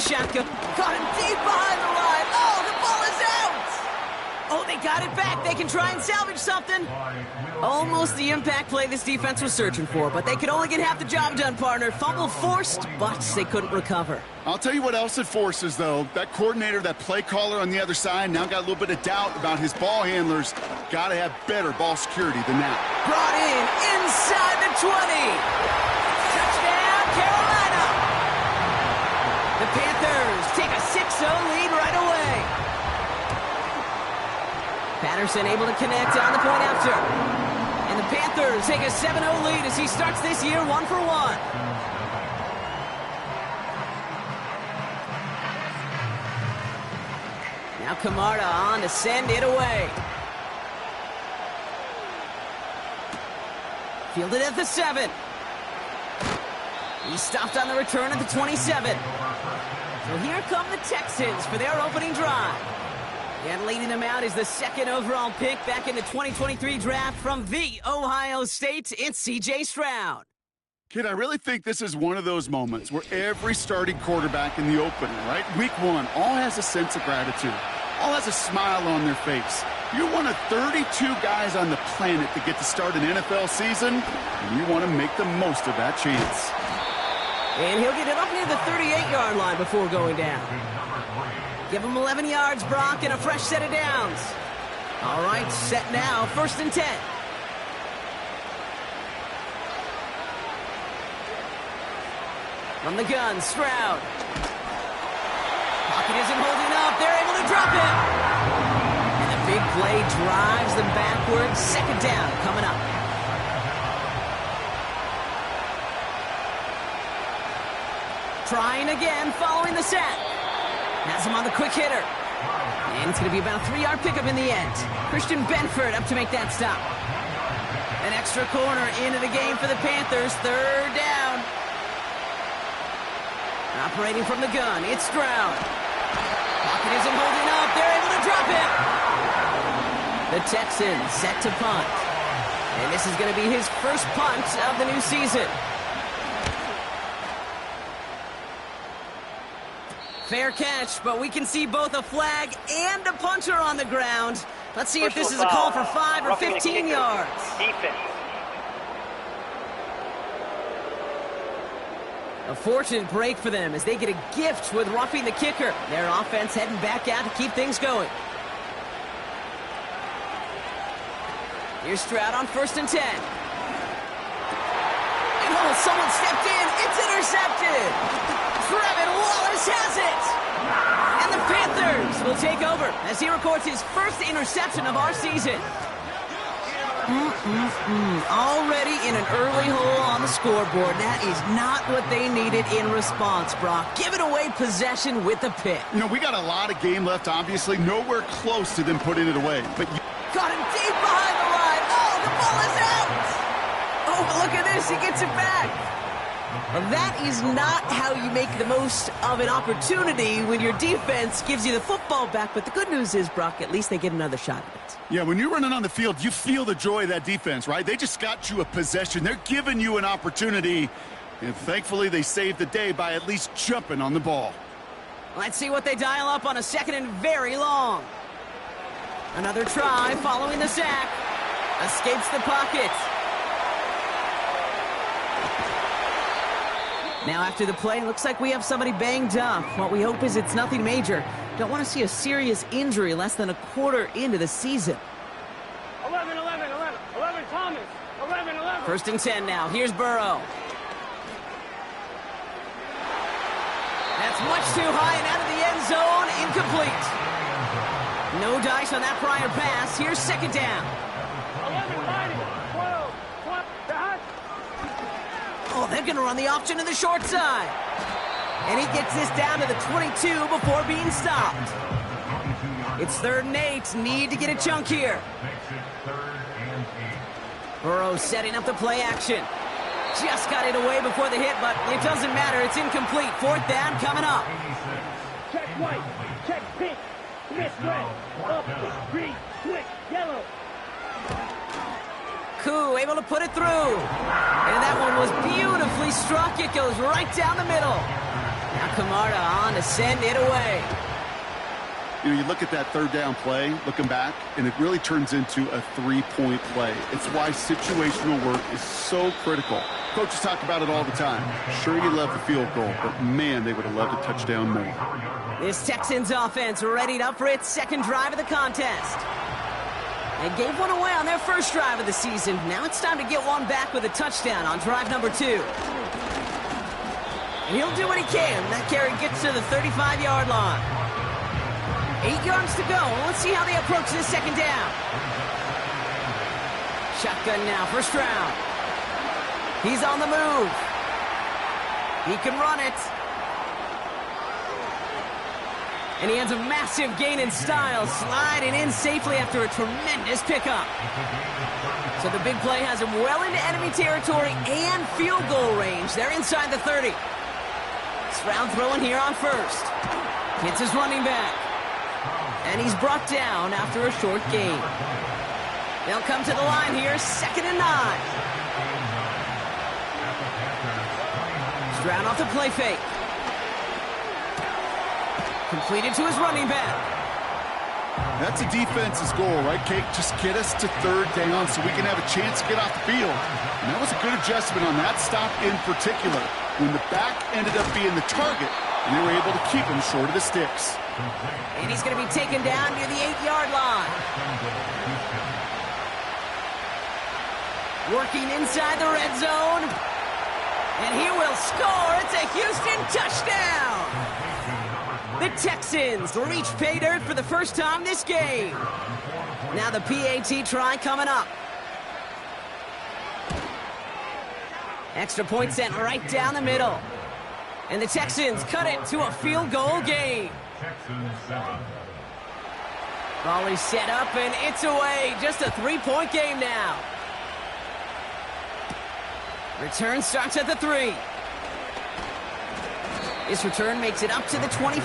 shotgun. Got him deep behind the line. Oh, the ball is out! Oh, they got it back. They can try and salvage something. Almost the impact play this defense was searching for, but they could only get half the job done, partner. Fumble forced, but they couldn't recover. I'll tell you what else it forces, though. That coordinator, that play caller on the other side, now got a little bit of doubt about his ball handlers. Got to have better ball security than that. Brought in inside the 20. Touchdown, Carolina. The Panthers take a 6-0 lead right away. Patterson able to connect on the point after. And the Panthers take a 7-0 lead as he starts this year 1 for 1. Now Camarda on to send it away. Fielded at the 7. He stopped on the return at the 27. So here come the Texans for their opening drive. And leading them out is the second overall pick back in the 2023 draft from the Ohio State. It's C.J. Stroud. Kid, I really think this is one of those moments where every starting quarterback in the opener, right, week 1, all has a sense of gratitude. All has a smile on their face. You're one of 32 guys on the planet that get to start an NFL season, and you want to make the most of that chance. And he'll get it up near the 38-yard line before going down. Give him 11 yards, Brock, and a fresh set of downs. All right, set now, 1st and 10. From the gun, Stroud. Pocket isn't holding up. They're able to drop him. And the big play drives them backwards. 2nd down coming up. Trying again, following the sack. Has him on the quick hitter. And it's going to be about a 3-yard pickup in the end. Christian Benford up to make that stop. An extra corner into the game for the Panthers. 3rd down. Operating from the gun, it's Stroud. Pocket isn't holding up. They're able to drop it. The Texans set to punt. And this is going to be his first punt of the new season. Fair catch, but we can see both a flag and a punter on the ground. Let's see if this is a call for 5 or 15 yards. Defense. A fortunate break for them as they get a gift with roughing the kicker. Their offense heading back out to keep things going. Here's Stroud on 1st and 10. And oh, someone stepped in. It's intercepted. Trevin Wallace has it. And the Panthers will take over as he records his first interception of our season. Already in an early hole on the scoreboard. That is not what they needed in response, Brock. Giving away possession with the pick. You know, we got a lot of game left, obviously. Nowhere close to them putting it away. But got him deep behind the line. Oh, the ball is out. Oh, but look at this. He gets it back. Well, that is not how you make the most of an opportunity when your defense gives you the football back. But the good news is, Brock, at least they get another shot at it. Yeah, when you're running on the field, you feel the joy of that defense, right? They just got you a possession. They're giving you an opportunity. And thankfully, they saved the day by at least jumping on the ball. Let's see what they dial up on a 2nd and very long. Another try following the sack. Escapes the pocket. Now after the play, looks like we have somebody banged up. What we hope is it's nothing major. Don't want to see a serious injury less than a quarter into the season. 11, Thomas. 11. 1st and 10 now. Here's Burrow. That's much too high and out of the end zone. Incomplete. No dice on that prior pass. Here's 2nd down. 11, 12. Oh, they're going to run the option to the short side. And he gets this down to the 22 before being stopped. It's 3rd and 8. Need to get a chunk here. Burrow setting up the play action. Just got it away before the hit, but it doesn't matter. It's incomplete. 4th down coming up. Check white. Check pink. Miss red. Up. Green. Quick. Yellow. Koo able to put it through. And that one was beautifully struck. It goes right down the middle. Now Camarda on to send it away. You know, you look at that third down play, looking back, and it really turns into a three-point play. It's why situational work is so critical. Coaches talk about it all the time. Sure, you love the field goal, but man, they would have loved a touchdown more. This Texans offense readied up for its second drive of the contest. They gave one away on their first drive of the season. Now it's time to get one back with a touchdown on drive number 2. And he'll do what he can. That carry gets to the 35-yard line. 8 yards to go. Let's see how they approach this second down. Shotgun now, first round. He's on the move. He can run it. And he has a massive gain in style, sliding in safely after a tremendous pickup. So the big play has him well into enemy territory and field goal range. They're inside the 30. Stroud throwing here on first. Hits his running back. And he's brought down after a short gain. They'll come to the line here, 2nd and 9. Stroud off the play fake. Completed to his running back. That's a defense's goal, right, Kate? Just get us to third down so we can have a chance to get off the field. And that was a good adjustment on that stop in particular, when the back ended up being the target, and they were able to keep him short of the sticks. And he's going to be taken down near the 8-yard line. Working inside the red zone. And he will score. It's a Houston touchdown. The Texans reach pay dirt for the first time this game. Now the PAT try coming up. Extra point sent right down the middle. And the Texans cut it to a field goal game. Ball is set up and it's away. Just a 3-point game now. Return starts at the 3. This return makes it up to the 25.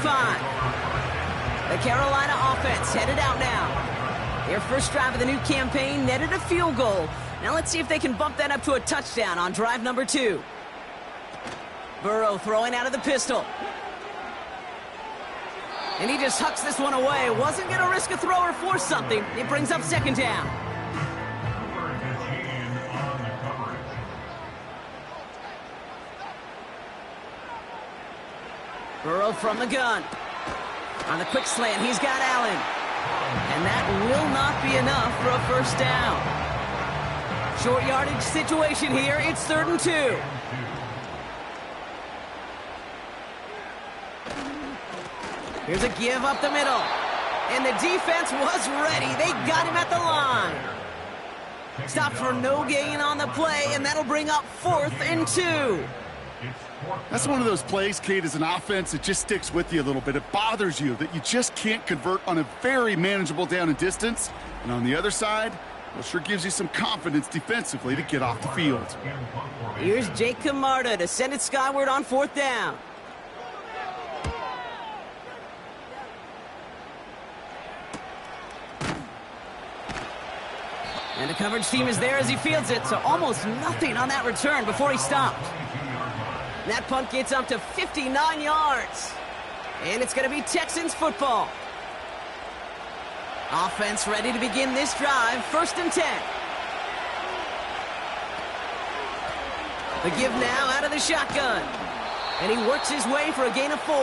The Carolina offense headed out now. Their first drive of the new campaign netted a field goal. Now let's see if they can bump that up to a touchdown on drive number 2. Burrow throwing out of the pistol. And he just hucks this one away. Wasn't going to risk a throw or force something. It brings up 2nd down. Burrow from the gun. On the quick slant, he's got Allen. And that will not be enough for a first down. Short yardage situation here. It's 3rd and 2. Here's a give up the middle. And the defense was ready. They got him at the line. Stopped for no gain on the play, and that'll bring up 4th and 2. That's one of those plays, Kate, as an offense, it just sticks with you a little bit. It bothers you that you just can't convert on a very manageable down and distance. And on the other side, well, sure gives you some confidence defensively to get off the field. Here's Jake Camarda to send it skyward on 4th down. And the coverage team is there as he fields it, so almost nothing on that return before he stopped. That punt gets up to 59 yards. And it's going to be Texans football. Offense ready to begin this drive. 1st and 10. The give now out of the shotgun. And he works his way for a gain of 4.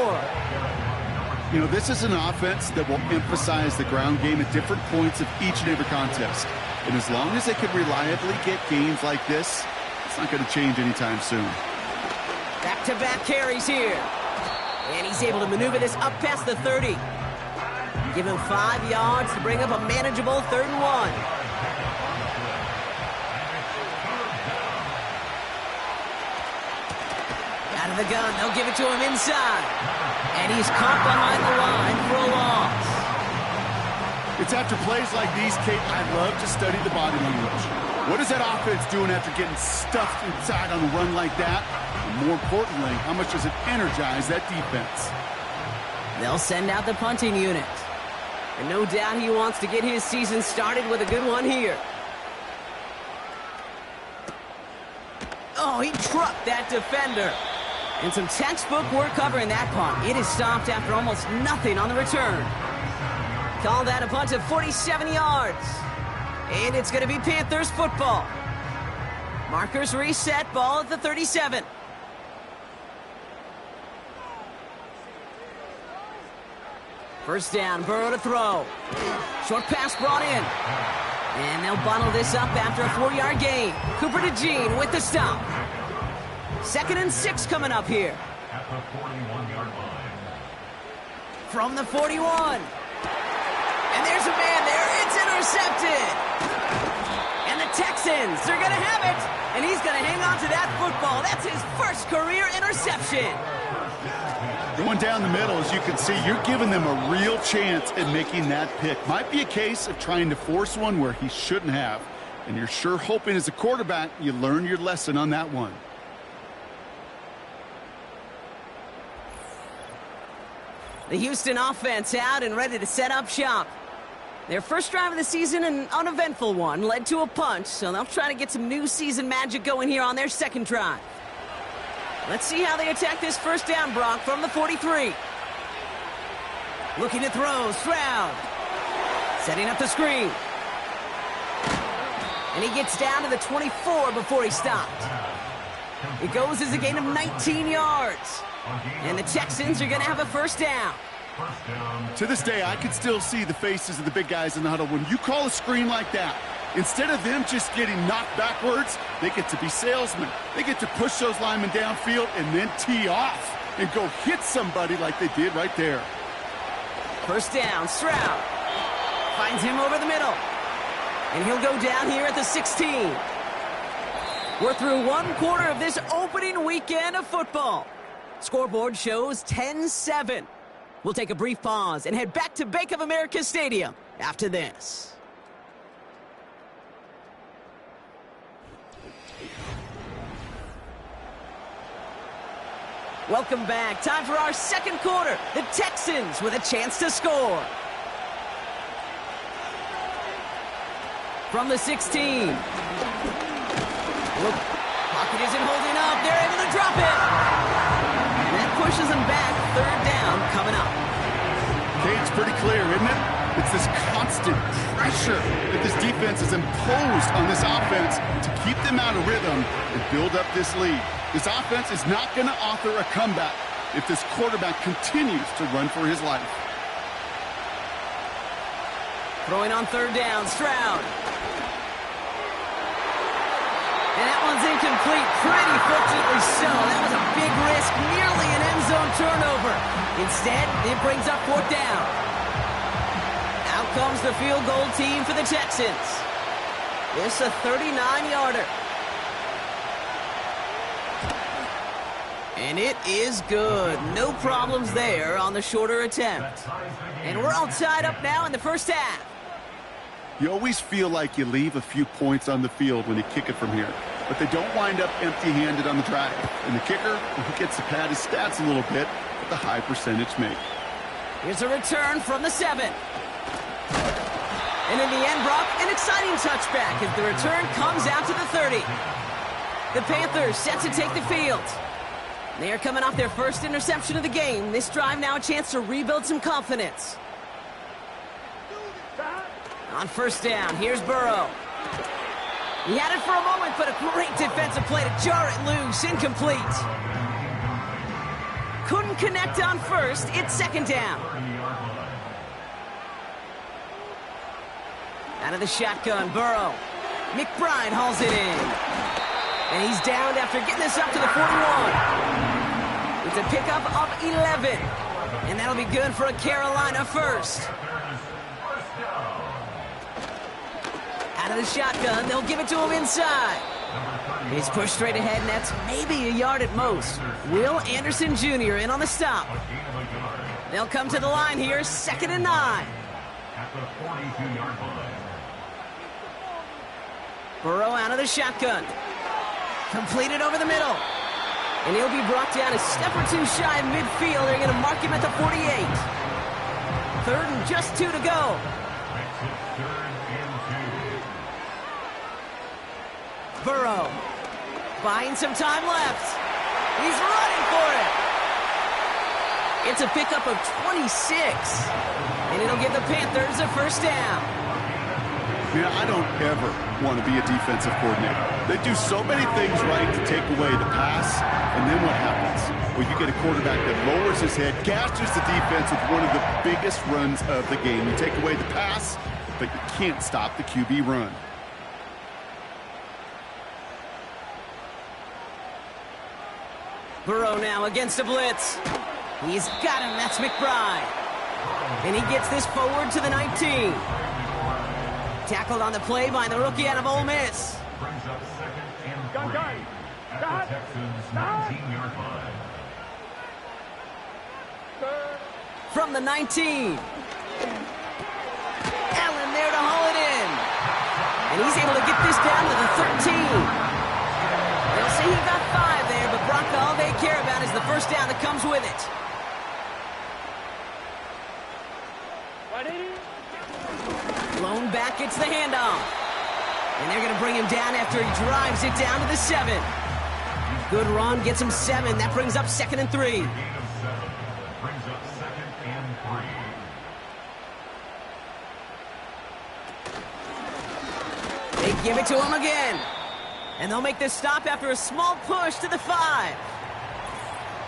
You know, this is an offense that will emphasize the ground game at different points of each and every contest. And as long as they can reliably get gains like this, it's not going to change anytime soon. Back-to-back carries here. And he's able to maneuver this up past the 30. Give him 5 yards to bring up a manageable 3rd and 1. Out of the gun, they'll give it to him inside. And he's caught behind the line for a loss. It's after plays like these, Kate, I love to study the body language. What is that offense doing after getting stuffed inside on a run like that? And more importantly, how much does it energize that defense? They'll send out the punting unit. And no doubt he wants to get his season started with a good one here. Oh, he trucked that defender. And some textbook work covering that punt. It is stopped after almost nothing on the return. Call that a punt of 47 yards. And it's going to be Panthers football. Markers reset, ball at the 37. First down, Burrow to throw. Short pass brought in. And they'll bundle this up after a 4-yard gain. Cooper to Jean with the stop. 2nd and 6 coming up here. At the 41-yard line. From the 41. And there's a man there. It's intercepted. And the Texans, they're going to have it. And he's going to hang on to that football. That's his first career interception. Going down the middle, as you can see, you're giving them a real chance at making that pick. Might be a case of trying to force one where he shouldn't have. And you're sure hoping as a quarterback you learn your lesson on that one. The Houston offense out and ready to set up shop. Their first drive of the season, an uneventful one, led to a punt, so they'll try to get some new season magic going here on their second drive. Let's see how they attack this first down, Brock, from the 43. Looking to throw, Stroud. Setting up the screen. And he gets down to the 24 before he stopped. It goes as a gain of 19 yards. And the Texans are going to have a first down. To this day, I can still see the faces of the big guys in the huddle. When you call a screen like that, instead of them just getting knocked backwards, they get to be salesmen. They get to push those linemen downfield and then tee off and go hit somebody like they did right there. First down, Stroud finds him over the middle. And he'll go down here at the 16. We're through one quarter of this opening weekend of football. Scoreboard shows 10-7. We'll take a brief pause and head back to Bank of America Stadium after this. Welcome back. Time for our second quarter. The Texans with a chance to score. From the 16. Look, pocket isn't holding up. They're able to drop it. And that pushes them back. Third down coming up. Okay, it's pretty clear, isn't it? It's this constant pressure that this defense has imposed on this offense to keep them out of rhythm and build up this lead. This offense is not going to author a comeback if this quarterback continues to run for his life. Throwing on third down, Stroud. And that one's incomplete, pretty fortunately so. That was a big risk, nearly an end zone turnover. Instead, it brings up fourth down. Out comes the field goal team for the Texans. It's a 39-yarder. And it is good. No problems there on the shorter attempt. And we're all tied up now in the first half. You always feel like you leave a few points on the field when you kick it from here. But they don't wind up empty-handed on the drive. And the kicker, he gets to pad his stats a little bit with the high percentage make. Here's a return from the 7. And in the end, Brock, an exciting touchback as the return comes out to the 30. The Panthers set to take the field. They are coming off their first interception of the game. This drive now a chance to rebuild some confidence. On first down, here's Burrow. He had it for a moment, but a great defensive play to jar it loose. Incomplete. Couldn't connect on first. It's second down. Out of the shotgun, Burrow. McBride hauls it in. And he's downed after getting this up to the 41. It's a pickup of 11. And that'll be good for a Carolina first. Out of the shotgun, they'll give it to him inside. He's pushed straight ahead, and that's maybe a yard at most. Will Anderson Jr. in on the stop. They'll come to the line here, 2nd and 9. At the 42-yard line. Burrow out of the shotgun. Completed over the middle. And he'll be brought down a step or two shy of midfield. They're going to mark him at the 48. 3rd and just 2 to go. Burrow buying some time left. He's running for it. It's a pickup of 26. And it'll give the Panthers a first down. Man, I don't ever want to be a defensive coordinator. They do so many things right to take away the pass, and then what happens? Well, you get a quarterback that lowers his head, gashes the defense with one of the biggest runs of the game. You take away the pass, but you can't stop the QB run. Burrow now against a blitz. He's got him. That's McBride. And he gets this forward to the 19. Tackled on the play by the rookie out of Ole Miss. Brings up second and 3 at the Texans' 19-yard line. From the 19. Allen there to haul it in. And he's able to get this down to the 13. They'll say he got 5 there, but Brock, all they care about is the first down that comes with it. Blown back, it's the handoff. And they're going to bring him down after he drives it down to the 7. Good run, gets him 7. That brings up 2nd and 3. Gain of 7 brings up second and 3. They give it to him again. And they'll make this stop after a small push to the 5.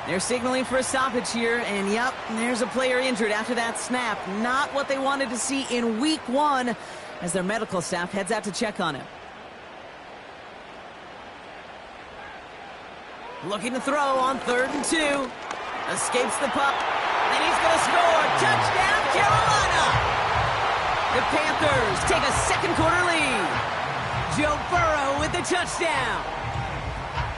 They're signaling for a stoppage here, and yep, there's a player injured after that snap. Not what they wanted to see in week 1 as their medical staff heads out to check on him. Looking to throw on 3rd and 2. Escapes the puck, and he's going to score. Touchdown, Carolina! The Panthers take a second quarter lead. Joe Burrow with the touchdown.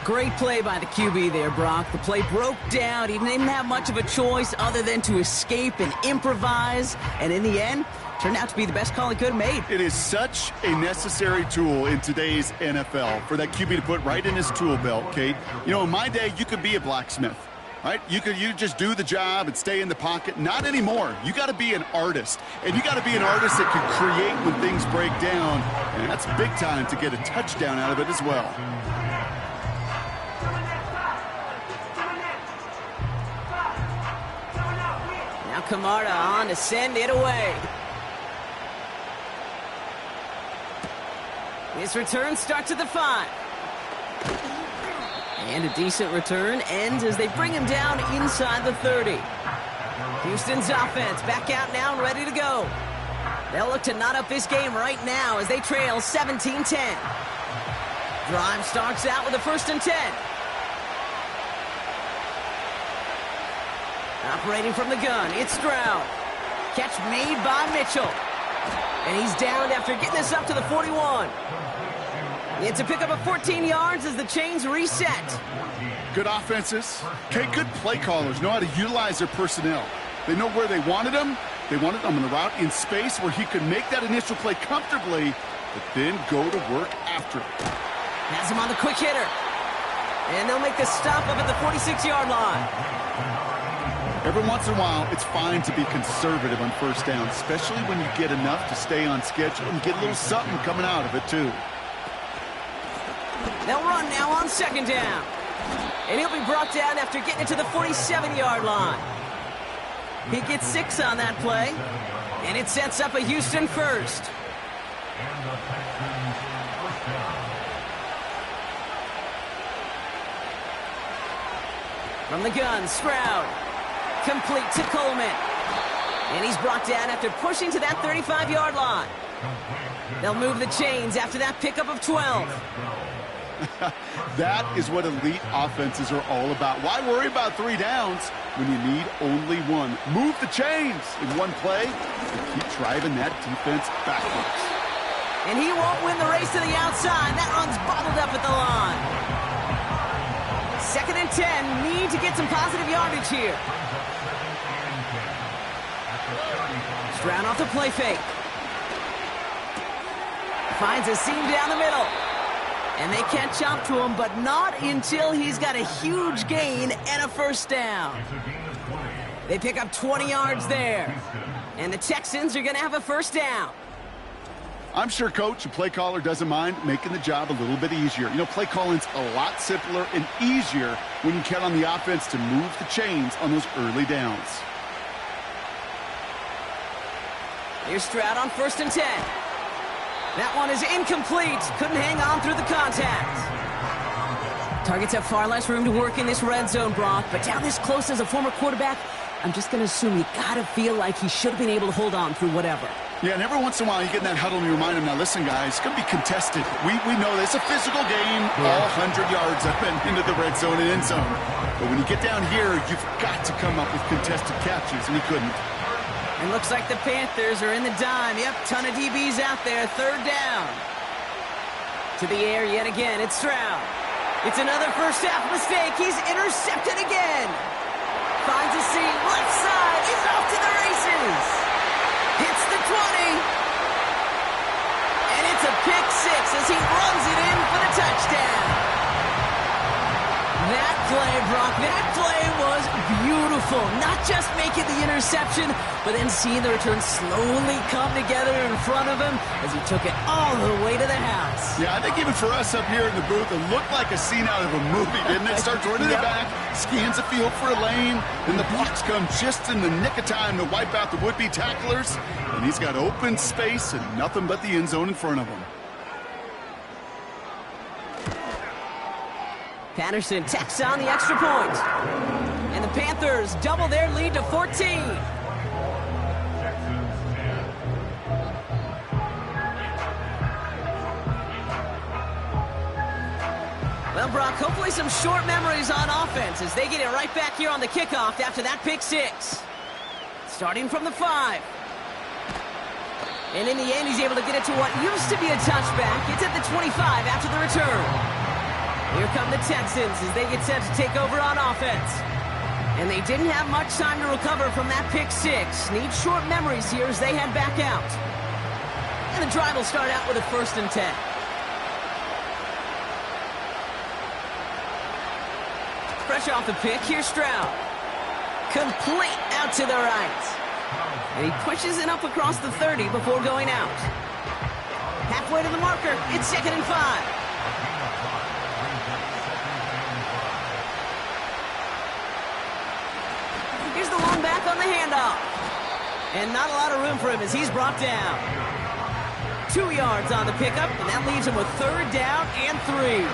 Great play by the QB there, Brock. The play broke down. He didn't have much of a choice other than to escape and improvise. And in the end, turned out to be the best call he could have made. It is such a necessary tool in today's NFL for that QB to put right in his tool belt, Kate. You know, in my day, you could be a blacksmith, right? You just do the job and stay in the pocket. Not anymore. You got to be an artist. And you got to be an artist that can create when things break down. And that's big time to get a touchdown out of it as well. Now Camarda on to send it away. His return starts at the 5. And a decent return ends as they bring him down inside the 30. Houston's offense back out now and ready to go. They'll look to knot up this game right now as they trail 17-10. Drive starts out with a 1st and 10. Operating from the gun, it's Stroud. Catch made by Mitchell. And he's downed after getting this up to the 41. It's a pickup of 14 yards as the chains reset. Good offenses. Okay, good play callers know how to utilize their personnel. They know where they wanted them. They wanted them on the route in space where he could make that initial play comfortably, but then go to work after it. Has him on the quick hitter. And they'll make the stop up at the 46-yard line. Every once in a while, it's fine to be conservative on first down, especially when you get enough to stay on schedule and get a little something coming out of it, too. They'll run now on 2nd down. And he'll be brought down after getting it to the 47-yard line. He gets 6 on that play. And it sets up a Houston first. And the Texans first down. From the gun, Stroud. Complete to Coleman. And he's brought down after pushing to that 35-yard line. They'll move the chains after that pickup of 12. That is what elite offenses are all about. Why worry about 3 downs when you need only 1? Move the chains in one play and keep driving that defense backwards. And he won't win the race to the outside. That run's bottled up at the line. 2nd and 10. Need to get some positive yardage here. Stroud off the play fake. Finds a seam down the middle. And they catch up to him, but not until he's got a huge gain and a first down. They pick up 20 yards there. And the Texans are going to have a first down. I'm sure coach and play caller doesn't mind making the job a little bit easier. You know, play calling's a lot simpler and easier when you count on the offense to move the chains on those early downs. Here's Stroud on 1st and 10. That one is incomplete. Couldn't hang on through the contact. Targets have far less room to work in this red zone, Brock, but down this close as a former quarterback, I'm just going to assume you got to feel like he should have been able to hold on through whatever. Yeah, and every once in a while you get in that huddle and you remind him, now listen, guys, it's going to be contested. We know that it's a physical game, all 100 yards up and into the red zone and end zone. But when you get down here, you've got to come up with contested catches, and he couldn't. It looks like the Panthers are in the dime. Yep, ton of DBs out there. 3rd down. To the air yet again. It's Stroud. It's another first half mistake. He's intercepted again. Finds a seam. Left side. He's off to the races. Hits the 20. And it's a pick 6 as he runs it in for the touchdown. That play, Brock, that play was beautiful. Not just making the interception, but then seeing the return slowly come together in front of him as he took it all the way to the house. Yeah, I think even for us up here in the booth, it looked like a scene out of a movie, didn't it? Starts running it back, scans the field for a lane, and the blocks come just in the nick of time to wipe out the would-be tacklers, and he's got open space and nothing but the end zone in front of him. Patterson tacks on the extra point. And the Panthers double their lead to 14. Well, Brock, hopefully some short memories on offense as they get it right back here on the kickoff after that pick 6. Starting from the 5. And in the end, he's able to get it to what used to be a touchback. It's at the 25 after the return. Here come the Texans as they get set to take over on offense. And they didn't have much time to recover from that pick 6. Need short memories here as they head back out. And the drive will start out with a 1st and 10. Fresh off the pick, here's Stroud. Complete out to the right. And he pushes it up across the 30 before going out. Halfway to the marker, it's 2nd and 5. Here's the long back on the handoff. And not a lot of room for him as he's brought down. 2 yards on the pickup, and that leaves him with 3rd down and 3.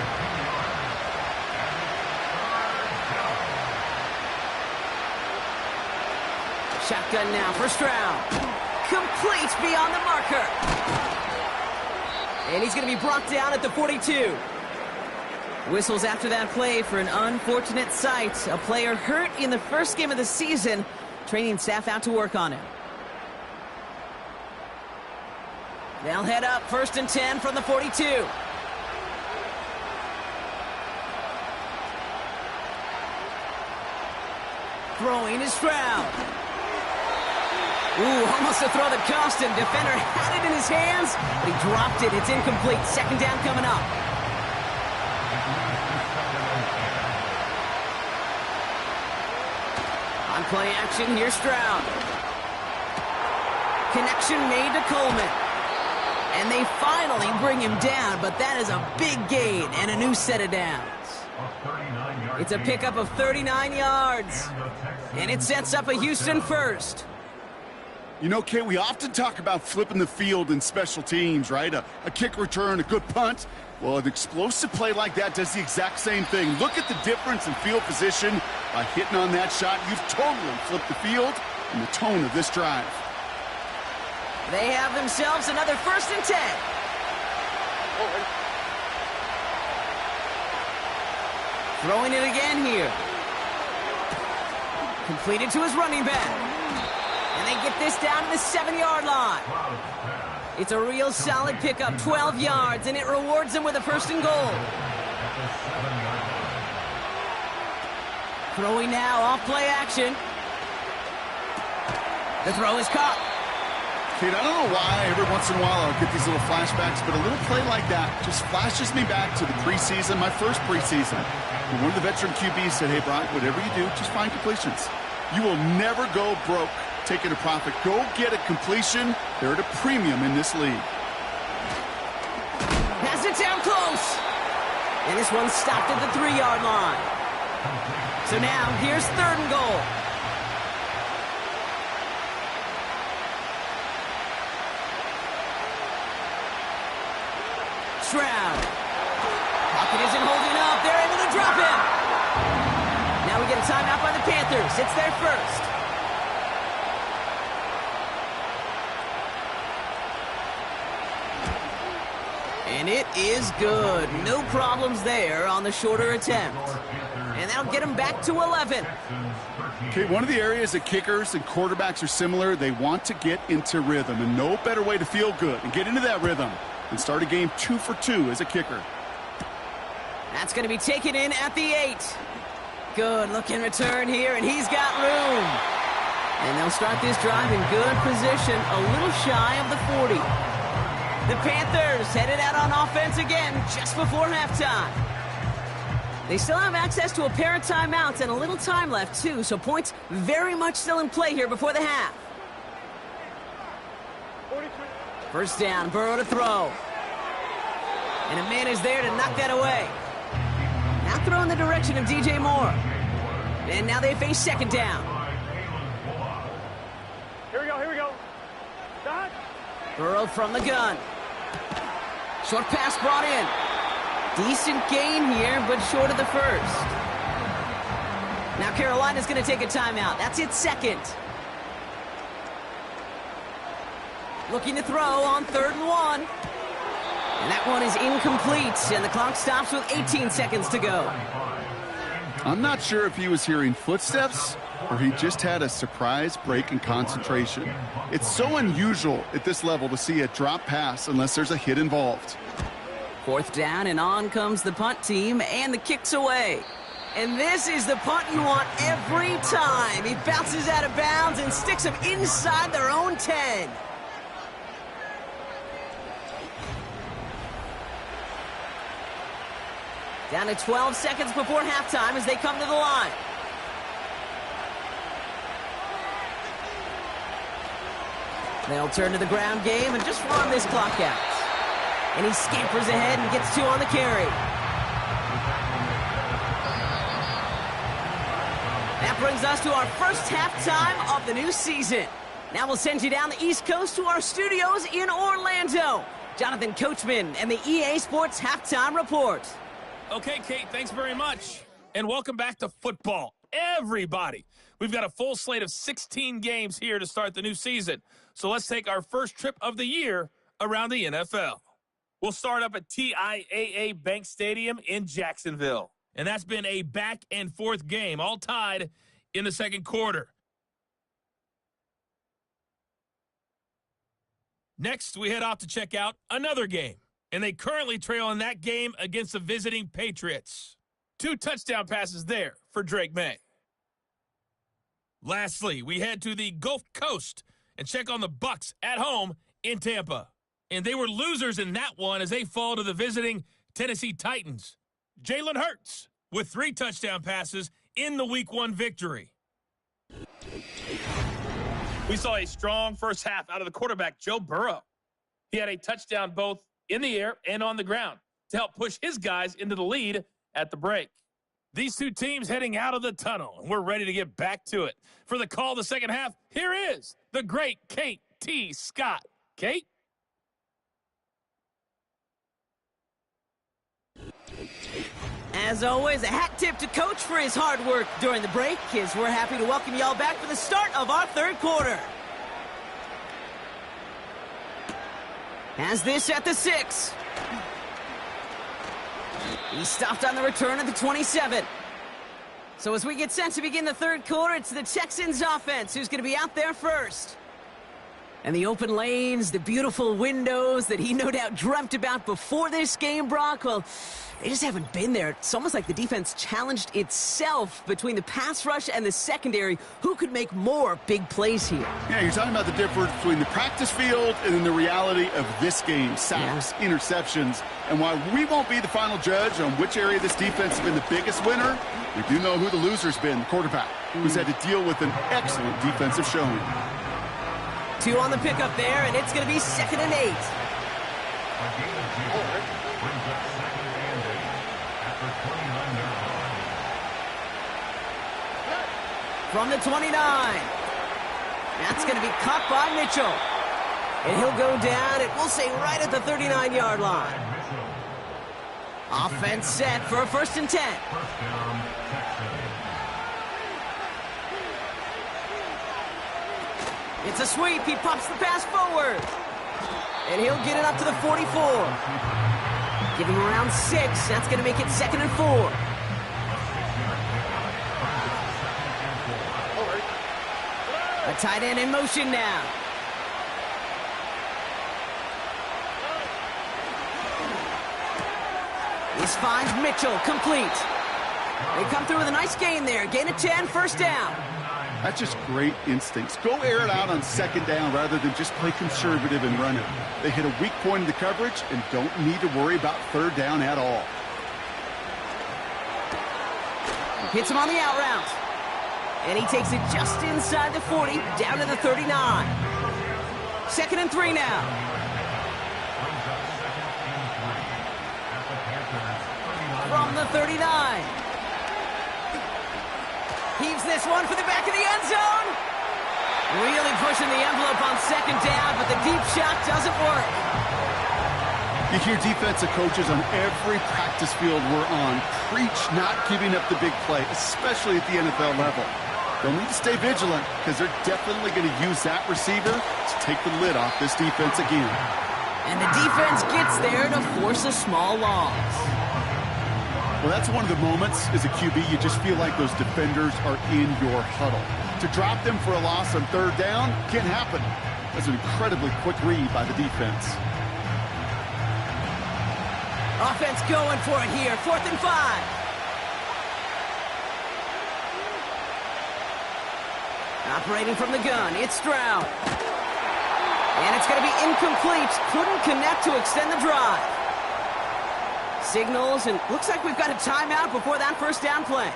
Shotgun now for Stroud. Complete beyond the marker. And he's going to be brought down at the 42. Whistles after that play for an unfortunate sight. A player hurt in the first game of the season. Training staff out to work on him. They'll head up 1st and 10 from the 42. Throwing is Stroud. Ooh, almost a throw that cost him. Defender had it in his hands, but he dropped it. It's incomplete. 2nd down coming up. On play action, here's Stroud. Connection made to Coleman. And they finally bring him down, but that is a big gain and a new set of downs. It's a pickup of 39 yards. And it sets up a Houston 1st. You know, Kay, we often talk about flipping the field in special teams, right? A kick return, a good punt. Well, an explosive play like that does the exact same thing. Look at the difference in field position. By hitting on that shot, you've totally flipped the field and the tone of this drive. They have themselves another 1st and 10. Throwing it again here. Completed to his running back. And they get this down to the 7-yard line. It's a real solid pickup, 12 yards, and it rewards them with a 1st and goal. Throwing now, off play action. The throw is caught. Kate, I don't know why every once in a while I'll get these little flashbacks, but a little play like that just flashes me back to the preseason, my first preseason. And one of the veteran QBs said, hey, Brock, whatever you do, just find completions. You will never go broke taking a profit. Go get a completion. They're at a premium in this league. it down close. And this one stopped at the 3-yard line. So now, here's 3rd and goal. Stroud. Pocket isn't holding up. They're able to drop him. Now we get a timeout by the Panthers. It's their first. And it is good. No problems there on the shorter attempt. And that'll get him back to 11. Okay, one of the areas that kickers and quarterbacks are similar, they want to get into rhythm. And no better way to feel good and get into that rhythm than start a game 2 for 2 as a kicker. That's going to be taken in at the 8. Good looking return here, and he's got room. And they'll start this drive in good position, a little shy of the 40. The Panthers headed out on offense again just before halftime. They still have access to a pair of timeouts and a little time left, too, so points very much still in play here before the half. First down, Burrow to throw. And a man is there to knock that away. Now throw in the direction of DJ Moore. And now they face 2nd down. Here we go. Dodge. Burrow from the gun. Short pass brought in. Decent gain here, but short of the first. Now Carolina's going to take a timeout. That's its 2nd. Looking to throw on 3rd and 1. And that one is incomplete, and the clock stops with 18 seconds to go. I'm not sure if he was hearing footsteps or he just had a surprise break in concentration. It's so unusual at this level to see a drop pass unless there's a hit involved. 4th down, and on comes the punt team, and the kick's away. And this is the punt you want every time. He bounces out of bounds and sticks them inside their own 10. Down to 12 seconds before halftime as they come to the line. They'll turn to the ground game and just run this clock out. And he scampers ahead and gets 2 on the carry. That brings us to our first halftime of the new season. Now we'll send you down the East Coast to our studios in Orlando. Jonathan Coachman and the EA Sports Halftime Report. Okay, Kate, thanks very much. And welcome back to football, everybody. We've got a full slate of 16 games here to start the new season. So let's take our first trip of the year around the NFL. We'll start up at TIAA Bank Stadium in Jacksonville. And that's been a back-and-forth game, all tied in the 2nd quarter. Next, we head off to check out another game. And they currently trail in that game against the visiting Patriots. 2 touchdown passes there for Drake May. Lastly, we head to the Gulf Coast and check on the Bucs at home in Tampa. And they were losers in that one as they fall to the visiting Tennessee Titans. Jalen Hurts with 3 touchdown passes in the Week 1 victory. We saw a strong first half out of the quarterback, Joe Burrow. He had a touchdown both in the air and on the ground to help push his guys into the lead at the break. These 2 teams heading out of the tunnel, and we're ready to get back to it. For the call of the second half, here is the great Kate T. Scott. Kate? As always, a hat tip to Coach for his hard work during the break, as we're happy to welcome y'all back for the start of our 3rd quarter. Has this at the 6. He stopped on the return at the 27. So as we get set to begin the 3rd quarter, it's the Texans offense who's going to be out there first. And the open lanes, the beautiful windows that he no doubt dreamt about before this game, Brock, well, they just haven't been there. It's almost like the defense challenged itself between the pass rush and the secondary. Who could make more big plays here? Yeah, you're talking about the difference between the practice field and then the reality of this game. Sacks, interceptions. And while we won't be the final judge on which area this defense has been the biggest winner, we do know who the loser's been, the quarterback, who's had to deal with an excellent defensive showing. 2 on the pickup there, and it's going to be 2nd and 8. gain of 2 brings up 2nd and 8 at the 29-yard line. From the 29. That's going to be caught by Mitchell. And he'll go down, and we'll say right at the 39-yard line. Offense set for a 1st and 10. First down, Texans. It's a sweep. He pops the pass forward. And he'll get it up to the 44. Give him around 6. That's going to make it 2nd and 4. A tight end in motion now. This finds Mitchell, complete. They come through with a nice gain there. Gain of 10, 1st down. That's just great instincts. Go air it out on 2nd down rather than just play conservative and run it. They hit a weak point in the coverage and don't need to worry about 3rd down at all. Hits him on the out route. And he takes it just inside the 40, down to the 39. 2nd and 3 now. From the 39. Heaves this one for the back of the end zone. Really pushing the envelope on 2nd down, but the deep shot doesn't work. You hear defensive coaches on every practice field we're on preach not giving up the big play, especially at the NFL level. They'll need to stay vigilant because they're definitely going to use that receiver to take the lid off this defense again. And the defense gets there to force a small loss. Well, that's one of the moments as a QB you just feel like those defenders are in your huddle. To drop them for a loss on 3rd down can't happen. That's an incredibly quick read by the defense. Offense going for it here. 4th and 5. Operating from the gun, it's Stroud. And it's going to be incomplete. Couldn't connect to extend the drive. Signals, and looks like we've got a timeout before that 1st down play.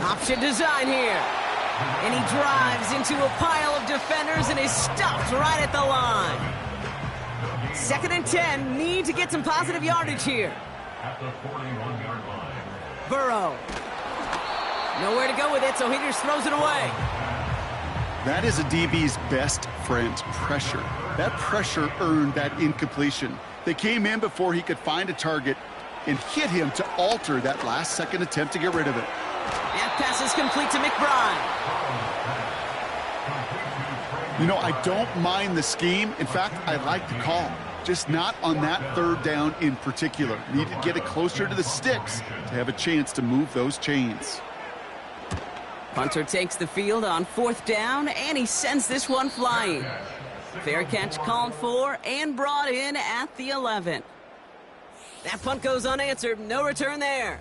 Option design here. And he drives into a pile of defenders and is stopped right at the line. 2nd and 10, need to get some positive yardage here. At the 41-yard line. Burrow. Nowhere to go with it, so he just throws it away. That is a DB's best friend, pressure. That pressure earned that incompletion. They came in before he could find a target and hit him to alter that last-second attempt to get rid of it. That pass is complete to McBride. You know, I don't mind the scheme. In fact, I like the call. Just not on that 3rd down in particular. Need to get it closer to the sticks to have a chance to move those chains. Punter takes the field on 4th down, and he sends this one flying. Fair catch called for and brought in at the 11. That punt goes unanswered. No return there.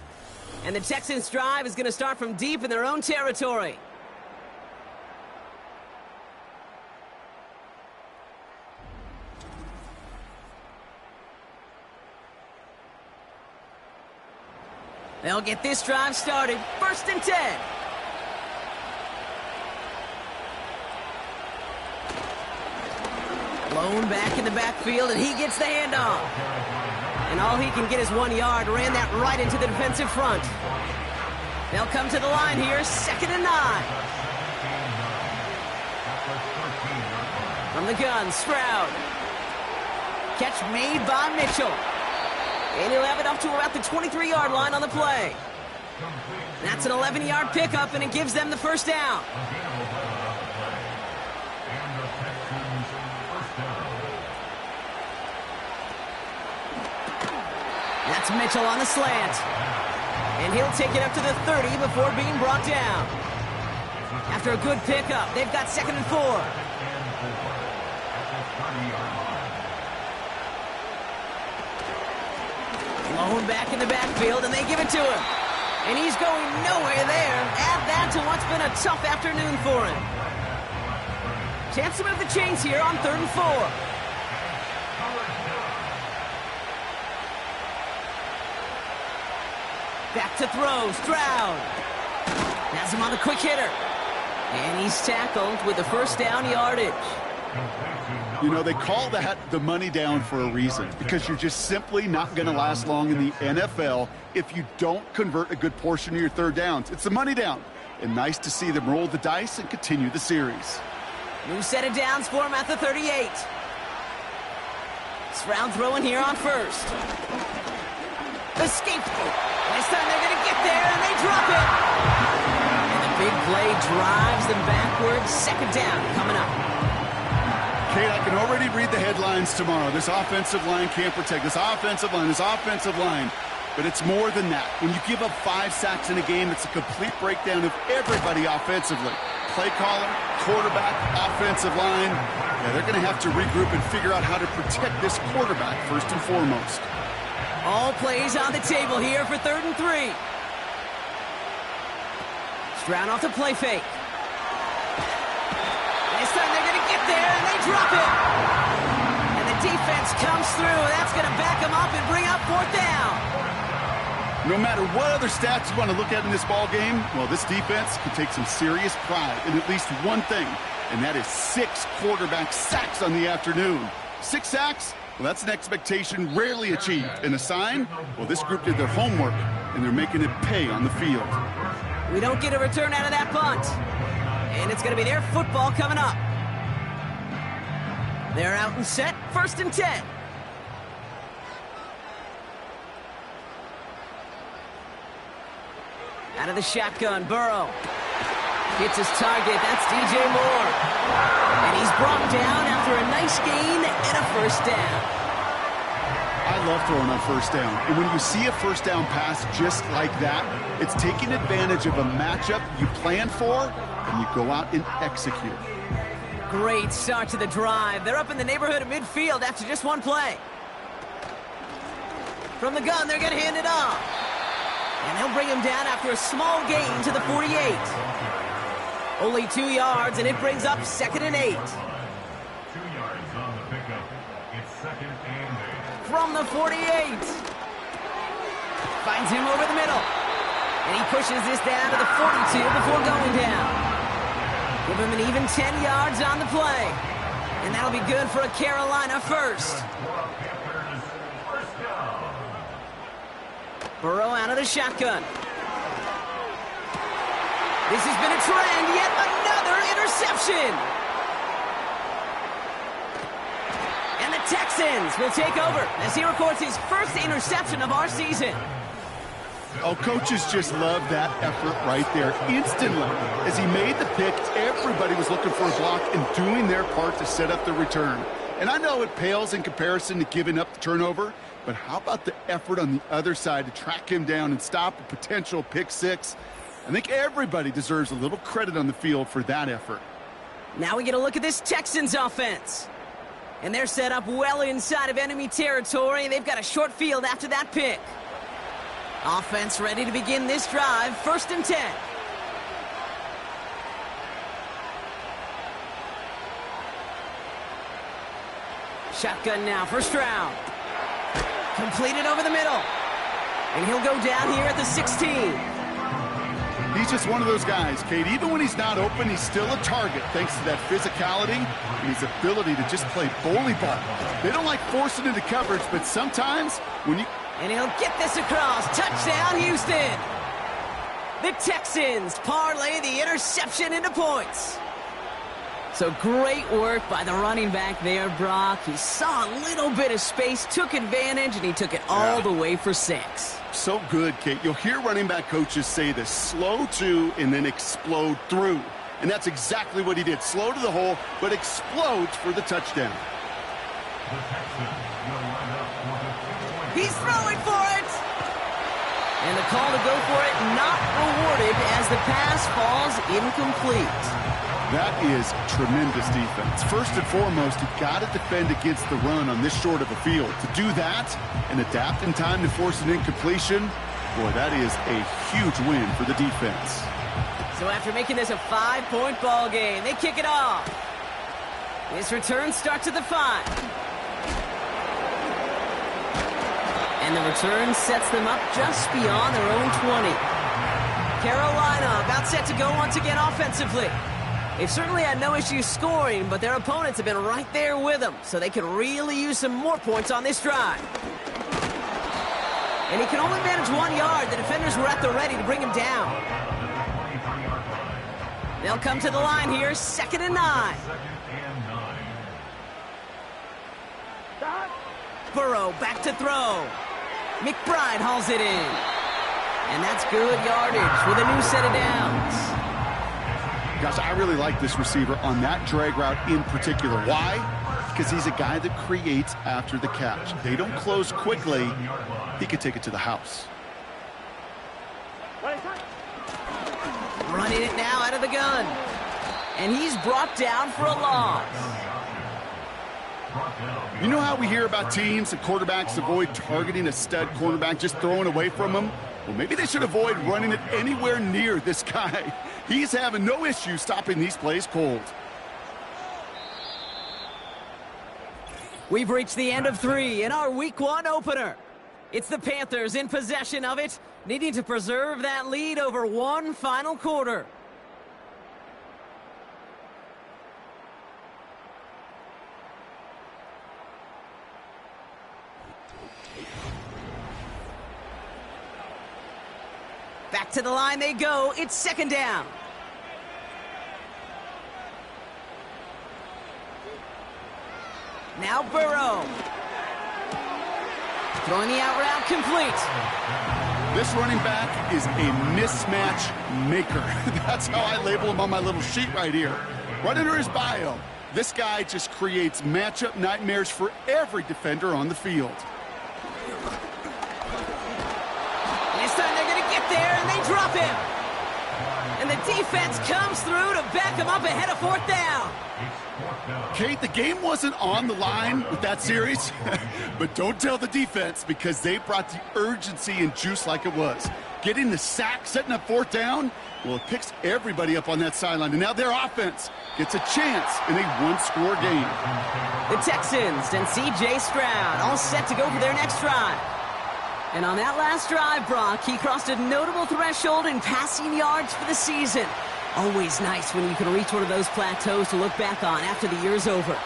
And the Texans' drive is going to start from deep in their own territory. They'll get this drive started. 1st and 10. Blown back in the backfield, and he gets the handoff. And all he can get is 1 yard. Ran that right into the defensive front. They'll come to the line here. 2nd and 9. From the gun, Stroud. Catch made by Mitchell. And he'll have it up to about the 23-yard line on the play. That's an 11-yard pickup, and it gives them the 1st down. That's Mitchell on the slant. And he'll take it up to the 30 before being brought down. After a good pickup, they've got 2nd and 4. Blown back in the backfield, and they give it to him. And he's going nowhere there. Add that to what's been a tough afternoon for him. Chance to move the chains here on 3rd and 4. Back to throw, Stroud. Has him on the quick hitter. And he's tackled with the first down yardage. You know, they call that the money down for a reason, because you're just simply not going to last long in the NFL if you don't convert a good portion of your third downs. It's the money down. And nice to see them roll the dice and continue the series. New set of downs for him at the 38. Stroud throwing here on first. Escape. This time they're going to get there, and they drop it. And the big play drives them backwards. Second down coming up. Kate, I can already read the headlines tomorrow. This offensive line can't protect. This offensive line. But it's more than that. When you give up 5 sacks in a game, it's a complete breakdown of everybody offensively. Play caller, quarterback, offensive line. Yeah, they're going to have to regroup and figure out how to protect this quarterback first and foremost. All plays on the table here for 3rd and 3. Stroud off the play fake. This time they're going to get there, and they drop it. And the defense comes through. That's going to back them up and bring up 4th down. No matter what other stats you want to look at in this ball game, well, this defense can take some serious pride in at least one thing, and that is 6 quarterback sacks on the afternoon. 6 sacks? Well, that's an expectation rarely achieved. And a sign? Well, this group did their homework, and they're making it pay on the field. We don't get a return out of that punt. And it's going to be their football coming up. They're out and set, 1st and 10. Out of the shotgun, Burrow. Hits his target, that's DJ Moore. And he's brought down after a nice gain and a first down. I love throwing on first down. And when you see a first down pass just like that, it's taking advantage of a matchup you plan for, and you go out and execute. Great start to the drive. They're up in the neighborhood of midfield after just one play. From the gun, they're going to hand it off. And they'll bring him down after a small gain to the 48. Only 2 yards, and it brings up 2nd and 8. 2 yards on the pickup. It's 2nd and 8. From the 48. Finds him over the middle. And he pushes this down to the 42 before going down. Give him an even 10 yards on the play. And that'll be good for a Carolina first. Burrow out of the shotgun. This has been a trend, yet another interception. And the Texans will take over as he records his first interception of our season. Oh, coaches just love that effort right there. Instantly, as he made the pick, everybody was looking for a block and doing their part to set up the return. And I know it pales in comparison to giving up the turnover, but how about the effort on the other side to track him down and stop a potential pick six? I think everybody deserves a little credit on the field for that effort. Now we get a look at this Texans offense. And they're set up well inside of enemy territory. They've got a short field after that pick. Offense ready to begin this drive. 1st and 10. Shotgun now for Stroud. Completed over the middle. And he'll go down here at the 16. He's just one of those guys, Kate. Even when he's not open, he's still a target thanks to that physicality and his ability to just play bully ball. They don't like forcing into coverage, but sometimes when you... And he'll get this across. Touchdown, Houston. The Texans parlay the interception into points. So great work by the running back there, Brock. He saw a little bit of space, took advantage, and he took it all the way for 6. So good, Kate. You'll hear running back coaches say this: slow to and then explode through. And that's exactly what he did. Slow to the hole, but explodes for the touchdown. The Texans will line up for the 2-point. He's throwing for it! And the call to go for it not rewarded as the pass falls incomplete. That is tremendous defense. First and foremost, you've got to defend against the run on this short of a field. To do that and adapt in time to force an incompletion, boy, that is a huge win for the defense. So after making this a 5-point ball game, they kick it off. This return starts at the 5. And the return sets them up just beyond their own 20. Carolina about set to go once again offensively. They've certainly had no issues scoring, but their opponents have been right there with them, so they can really use some more points on this drive. And he can only manage 1 yard. The defenders were at the ready to bring him down. They'll come to the line here, 2nd and 9. Burrow back to throw. McBride hauls it in. And that's good yardage with a new set of downs. Gosh, I really like this receiver on that drag route in particular. Why? Because he's a guy that creates after the catch. They don't close quickly. He could take it to the house. Running it now out of the gun. And he's brought down for a loss. You know how we hear about teams and quarterbacks avoid targeting a stud cornerback, just throwing away from him? Well, maybe they should avoid running it anywhere near this guy. He's having no issue stopping these plays cold. We've reached the end of 3 in our Week 1 opener. It's the Panthers in possession of it, needing to preserve that lead over one final quarter. Back to the line they go. It's 2nd down. Now Burrow. Throwing the out route complete. This running back is a mismatch maker. That's how I label him on my little sheet right here. Right under his bio, this guy just creates matchup nightmares for every defender on the field. This time they're going to get there, and they drop him. And the defense comes through to back him up ahead of 4th down. Kate, the game wasn't on the line with that series, but don't tell the defense because they brought the urgency and juice like it was. Getting the sack, setting up 4th down, well, it picks everybody up on that sideline. And now their offense gets a chance in a one-score game. The Texans and C.J. Stroud all set to go for their next drive. And on that last drive, Brock, he crossed a notable threshold in passing yards for the season. Always nice when you can reach one of those plateaus to look back on after the year's over.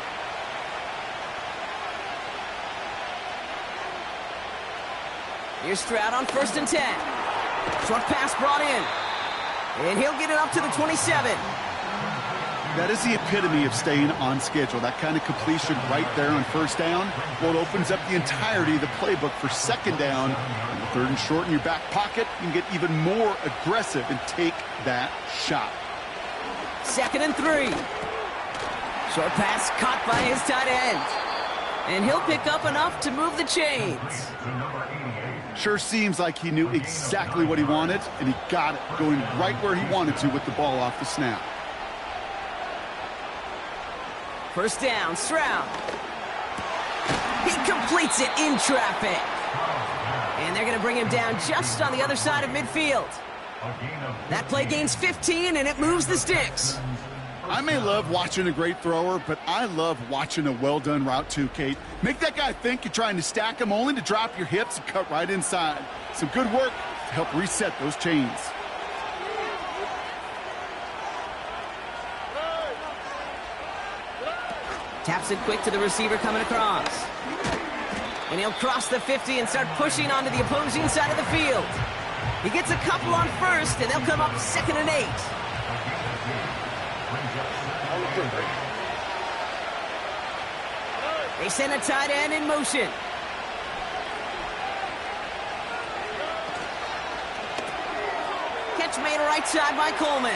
Here's Stroud on 1st and 10. Short pass brought in. And he'll get it up to the 27. That is the epitome of staying on schedule. That kind of completion right there on 1st down. Well, it opens up the entirety of the playbook for 2nd down. And the 3rd and short in your back pocket, you can get even more aggressive and take that shot. 2nd and 3. Short pass caught by his tight end. And he'll pick up enough to move the chains. Sure seems like he knew exactly what he wanted, and he got it, going right where he wanted to with the ball off the snap. 1st down, Stroud. He completes it in traffic. And they're going to bring him down just on the other side of midfield. That play gains 15, and it moves the sticks. I may love watching a great thrower, but I love watching a well-done route too, Kate. Make that guy think you're trying to stack him only to drop your hips and cut right inside. Some good work to help reset those chains. Taps it quick to the receiver coming across. And he'll cross the 50 and start pushing onto the opposing side of the field. He gets a couple on 1st, and they'll come up 2nd and 8. They send a tight end in motion. Catch made right side by Coleman.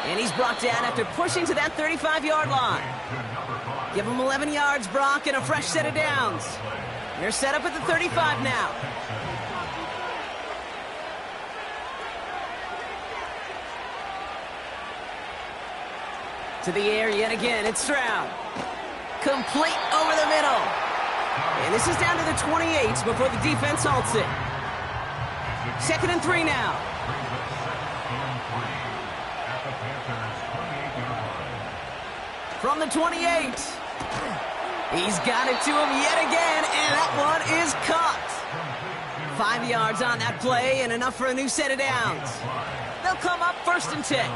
And he's brought down after pushing to that 35-yard line. Give him 11 yards, Brock, and a fresh set of downs. They're set up at the 35 now. To the air yet again, it's Stroud. Complete over the middle. And this is down to the 28 before the defense halts it. 2nd and 3 now. From the 28. He's got it to him yet again, and that one is caught. 5 yards on that play and enough for a new set of downs. They'll come up 1st and 10.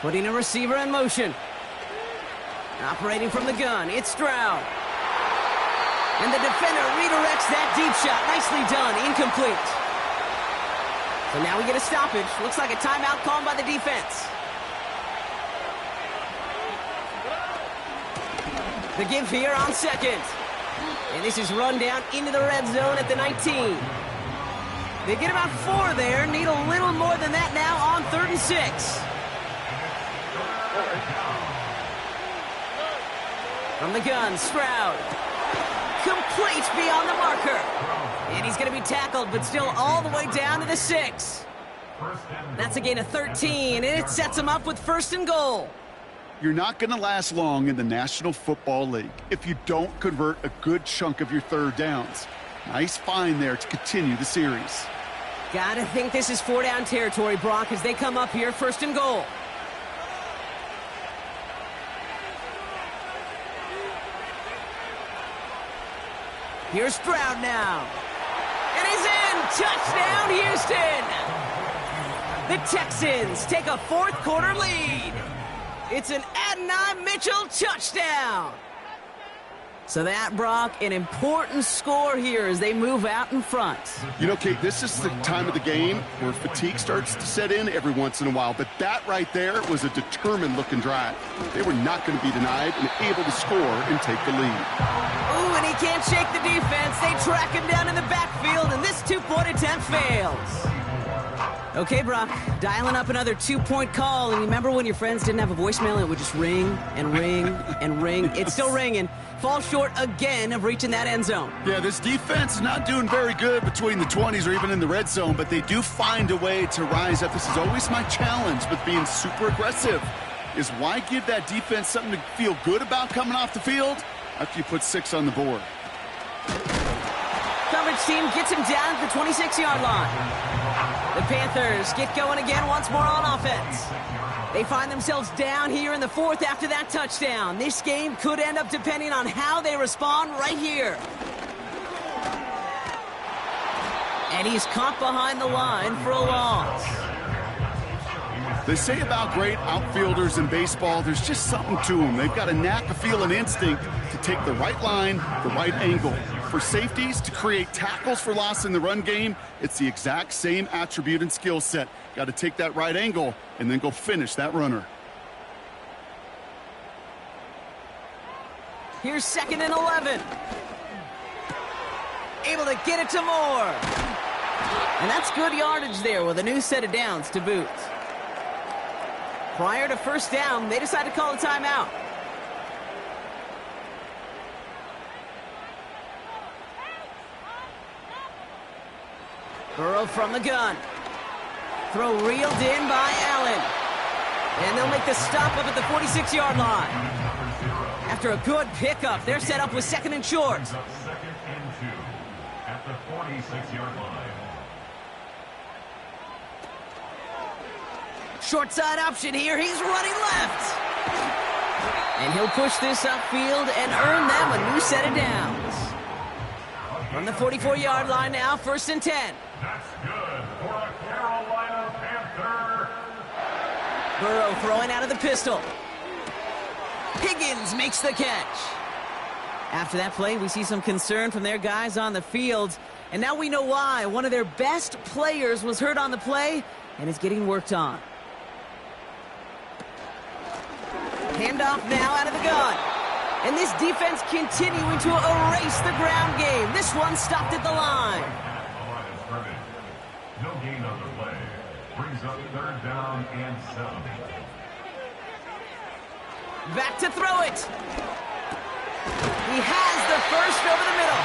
Putting a receiver in motion. Operating from the gun, it's Stroud. And the defender redirects that deep shot. Nicely done, incomplete. So now we get a stoppage. Looks like a timeout called by the defense. The give here on second. And this is run down into the red zone at the 19. They get about 4 there. Need a little more than that now on 3rd and 6. From the gun, Stroud. Complete beyond the marker. And he's going to be tackled, but still all the way down to the 6. That's a gain of 13, and it sets him up with 1st and goal. You're not going to last long in the National Football League if you don't convert a good chunk of your 3rd downs. Nice find there to continue the series. Gotta think this is 4-down territory, Brock, as they come up here, 1st and goal. Here's Stroud now. And he's in! Touchdown, Houston! The Texans take a 4th quarter lead. It's an Adonai Mitchell touchdown. So that, Brock, an important score here as they move out in front. You know, Kate, this is the time of the game where fatigue starts to set in every once in a while. But that right there was a determined-looking drive. They were not going to be denied and able to score and take the lead. Ooh, and he can't shake the defense. They track him down in the backfield, and this 2-point attempt fails. Okay, Brock, dialing up another 2-point call. And remember when your friends didn't have a voicemail and it would just ring and ring and ring? It's still ringing. Falls short again of reaching that end zone. Yeah, this defense is not doing very good between the 20s or even in the red zone, but they do find a way to rise up. This is always my challenge with being super aggressive, is why give that defense something to feel good about coming off the field after you put 6 on the board? Coverage team gets him down at the 26-yard line. The Panthers get going again once more on offense. They find themselves down here in the 4th after that touchdown. This game could end up depending on how they respond right here. And he's caught behind the line for a loss. They say about great outfielders in baseball, there's just something to them. They've got a knack, a feel, an instinct to take the right line, the right angle. For safeties, to create tackles for loss in the run game, it's the exact same attribute and skill set. Got to take that right angle and then go finish that runner. Here's 2nd and 11. Able to get it to Moore. And that's good yardage there with a new set of downs to boot. Prior to 1st down, they decide to call a timeout. Burrow from the gun. Throw reeled in by Allen. And they'll make the stop up at the 46-yard line. After a good pickup, they're set up with 2nd and short. 2nd and 2 at the 46-yard line. Short side option here. He's running left. And he'll push this upfield and earn them a new set of downs. From the 44-yard line now, 1st and 10. That's good for a Carolina Panther. Burrow throwing out of the pistol. Higgins makes the catch. After that play, we see some concern from their guys on the field. And now we know why. One of their best players was hurt on the play and is getting worked on. Handoff now out of the gun. And this defense continuing to erase the ground game. This one stopped at the line. No gain on the play. Brings up 3rd down and 7. Back to throw it. He has the 1st over the middle.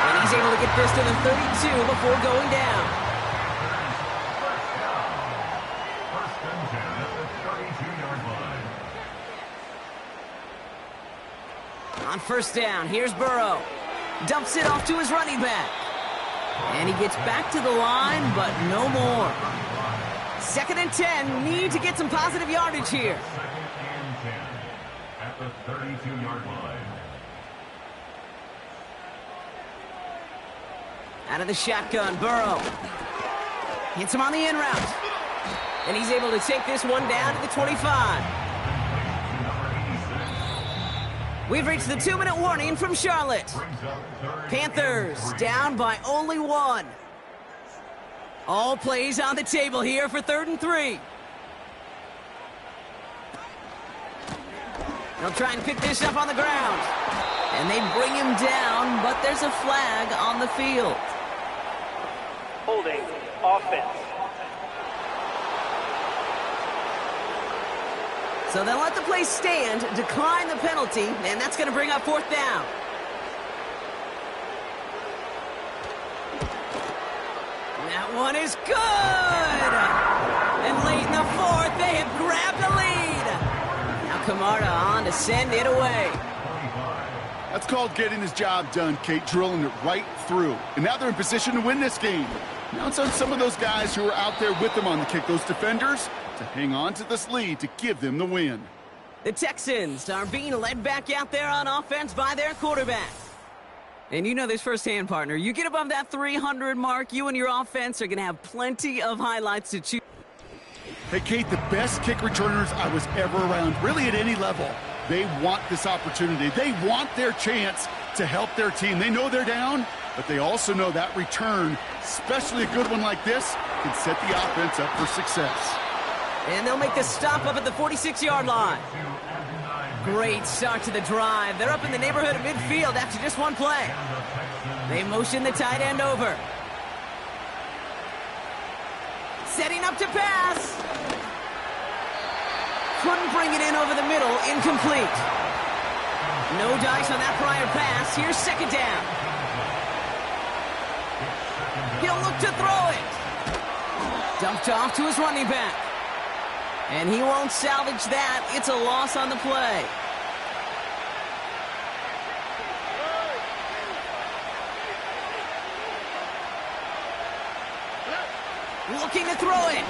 And he's able to get this to the 32 before going down. 1st and 10 at the 32-yard line. On 1st down, here's Burrow. Dumps it off to his running back. And he gets back to the line, but no more. 2nd and 10, need to get some positive yardage here. 2nd and 10 at the 32-yard line. Out of the shotgun, Burrow. Hits him on the in route. And he's able to take this one down to the 25. We've reached the 2-minute warning from Charlotte. Panthers down by only 1. All plays on the table here for 3rd and 3. They'll try and pick this up on the ground. And they bring him down, but there's a flag on the field. Holding offense. So they'll let the play stand, decline the penalty, and that's going to bring up 4th down. That one is good! And late in the 4th, they have grabbed the lead. Now Camarda on to send it away. That's called getting his job done, Kate, drilling it right through. And now they're in position to win this game. Now it's on some of those guys who are out there with them on the kick, those defenders, to hang on to this lead to give them the win. The Texans are being led back out there on offense by their quarterback. And you know this firsthand, partner. You get above that 300 mark, you and your offense are going to have plenty of highlights to choose. Hey, Kate, the best kick returners I was ever around, really at any level, they want this opportunity. They want their chance to help their team. They know they're down, but they also know that return, especially a good one like this, can set the offense up for success. And they'll make the stop up at the 46-yard line. Great start to the drive. They're up in the neighborhood of midfield after just one play. They motion the tight end over. Setting up to pass. Couldn't bring it in over the middle. Incomplete. No dice on that prior pass. Here's 2nd down. He'll look to throw it. Dumped off to his running back. And he won't salvage that. It's a loss on the play. Looking to throw it.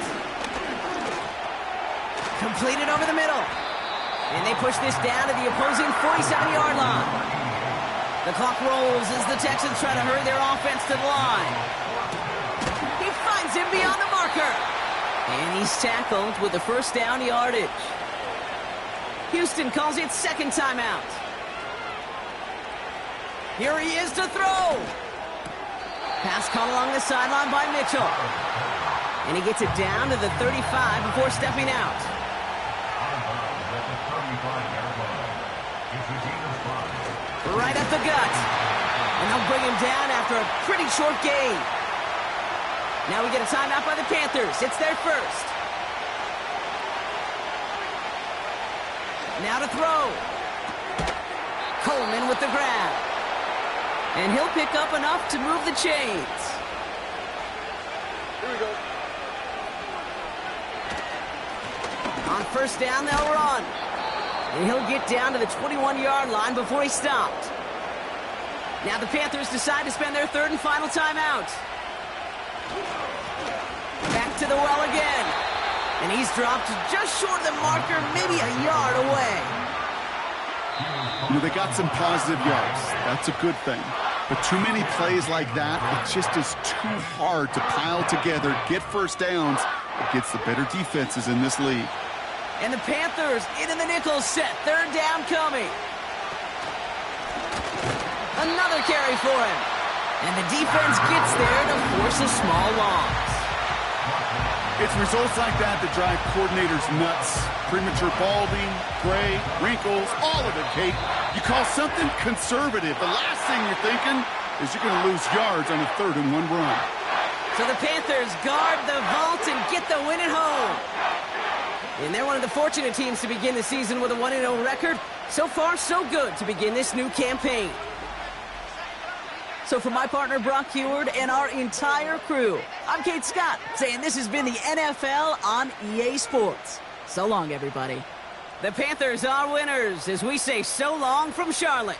Completed over the middle. And they push this down to the opposing 47-yard line. The clock rolls as the Texans try to hurry their offense to the line. He finds him beyond the marker. And he's tackled with the 1st down yardage. Houston calls it 2nd timeout. Here he is to throw. Pass caught along the sideline by Mitchell. And he gets it down to the 35 before stepping out. Right up the gut. And they'll bring him down after a pretty short gain. Now we get a timeout by the Panthers. It's their 1st. Now to throw. Coleman with the grab. And he'll pick up enough to move the chains. Here we go. On 1st down, they'll run. And he'll get down to the 21-yard line before he stopped. Now the Panthers decide to spend their 3rd and final timeout. Back to the well again. And he's dropped just short of the marker, maybe a yard away. You know, they got some positive yards. That's a good thing. But too many plays like that, it just is too hard to pile together, get 1st downs against the better defenses in this league. And the Panthers into the nickel set. 3rd down coming. Another carry for him. And the defense gets there to force a small loss. It's results like that that drive coordinators nuts. Premature balding, gray, wrinkles, all of it, Kate. You call something conservative. The last thing you're thinking is you're going to lose yards on a 3rd and 1 run. So the Panthers guard the vault and get the win at home. And they're one of the fortunate teams to begin the season with a 1-0 record. So far, so good to begin this new campaign. So for my partner, Brock Heward, and our entire crew, I'm Kate Scott, saying this has been the NFL on EA Sports. So long, everybody. The Panthers are winners as we say so long from Charlotte.